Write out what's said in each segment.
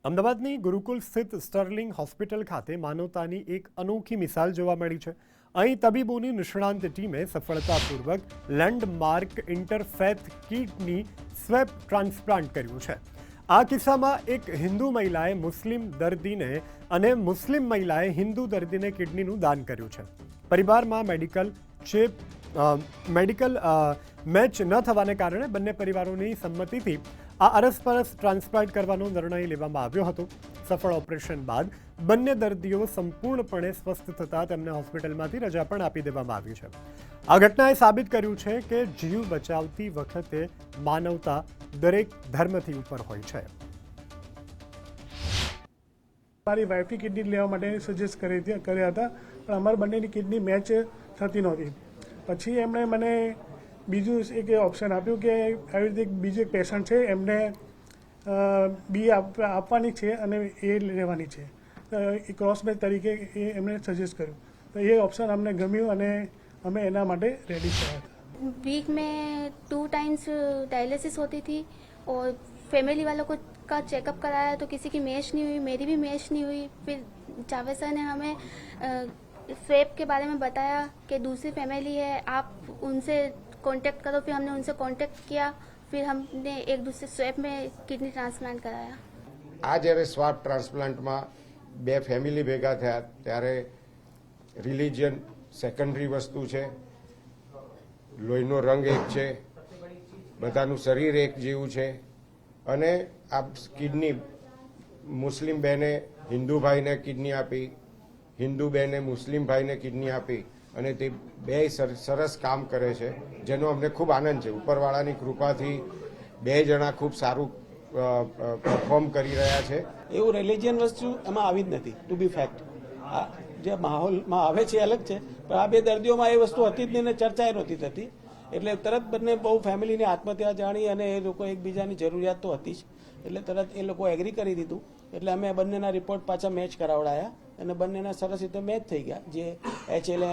અમદાવાદની ગુરુકુલ સ્થિત Sterling hospital ખાતે માનવતાની એક અનોખી મિસાલ જોવા મળી છે. અહીં તબીબોની નિષ્ણાંત ટીમે સફળતાપૂર્વક landmark interfaith kidney swap transplant કર્યું છે. આ કિસ્સામાં એક હિન્દુ મહિલાએ મુસ્લિમ દર્દીને અને મુસ્લિમ મહિલાએ હિન્દુ દર્દીને કિડનીનું દાન કર્યું છે. પરિવારમાં મેડિકલ મેચ ન થવાને કારણે બંને પરિવારોની સંમતિથી આ અરસપરસ ટ્રાન્સપ્લાન્ટ કરવાનો નિર્ણય લેવામાં આવ્યો હતો. સફળ ઓપરેશન બાદ બંને દર્દીઓ સંપૂર્ણપણે સ્વસ્થ થતાં તેમને હોસ્પિટલમાંથી રજા પણ આપી દેવામાં આવી છે. આ ઘટનાએ સાબિત કર્યું છે કે જીવ બચાવતી વખતે માનવતા દરેક ધર્મથી ઉપર હોય છે. મારી વાઈફની કિડની લેવા માટે સજેસ્ટ કર્યા હતા, પણ અમારા બંનેની કિડની મેચ થતી નહોતી. પછી એમણે મને બીજું એક ઓપ્શન આપ્યું કે આવી રીતે બીજું એક પેશન્ટ છે, એમને બી આપવાની છે અને એ લેવાની છે. એ ક્રોસ મેચ તરીકે એમણે સજેસ્ટ કર્યું, તો એ ઓપ્શન અમને ગમ્યું અને અમે એના માટે રેડી થયા હતા. वीक में 2 टाइम्स डायलिसिस होती थी और फैमिली वालों को का चेकअप कराया तो किसी की मैच नहीं हुई, मेरी भी मैच नहीं हुई. फिर जावेद सर ने हमें स्वेप के बारे में बताया कि दूसरी फैमिली है, आप उनसे कांटेक्ट करो. फिर हमने उनसे कांटेक्ट किया, फिर हमने एक दूसरे स्वेप में किडनी ट्रांसप्लांट कराया. આ જ્યારે સ્વાબ ટ્રાન્સપ્લાન્ટમાં બે ફેમિલી ભેગા થયા ત્યારે રિલિજન સેકન્ડરી વસ્તુ છે. લોહીનો રંગ એક છે, બધાનું શરીર એક જેવું છે અને આ કિડની મુસ્લિમ બહેને હિન્દુ ભાઈને કિડની આપી, હિન્દુ બહેને મુસ્લિમ ભાઈને કિડની આપી અને તે બે સરસ કામ કરે છે, જેનો અમને ખૂબ આનંદ છે. ઉપરવાળાની કૃપાથી બે જણા ખૂબ સારું પરફોર્મ કરી રહ્યા છે. એવું રિલિજિયન વસ્તુ એમાં આવી જ નથી. ટુ બી ફેક્ટ જે માહોલમાં આવે છે અલગ છે, પણ આ બે દર્દીઓમાં એ વસ્તુ હતી જ નહીં ને ચર્ચા નહોતી થતી. એટલે તરત બંને બહુ ફેમિલીની આત્મહત્યા જાણી અને એ લોકો એકબીજાની જરૂરિયાત તો હતી જ, એટલે તરત એ લોકો એગ્રી કરી દીધું. એટલે અમે બંનેના રિપોર્ટ પાછા મેચ કરાવડાયા અને બંનેના સરસ રીતે મેચ થઈ ગયા, જે HLA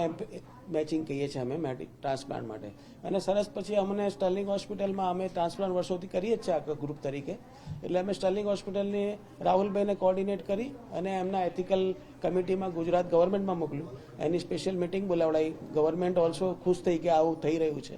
મેચિંગ કહીએ છીએ અમે ટ્રાન્સપ્લાન્ટ માટે. અને સરસ પછી અમને સ્ટર્લિંગ હોસ્પિટલમાં અમે ટ્રાન્સપ્લાન્ટ વર્ષોથી કરીએ જ છીએ આ ગ્રુપ તરીકે. એટલે અમે સ્ટર્લિંગ હોસ્પિટલની રાહુલભાઈને કોર્ડિનેટ કરી અને એમના એથિકલ કમિટીમાં ગુજરાત ગવર્મેન્ટમાં મોકલ્યું. એની સ્પેશિયલ મિટિંગ બોલાવડાવી. ગવર્મેન્ટ ઓલ્સો ખુશ થઈ કે આવું થઈ રહ્યું છે.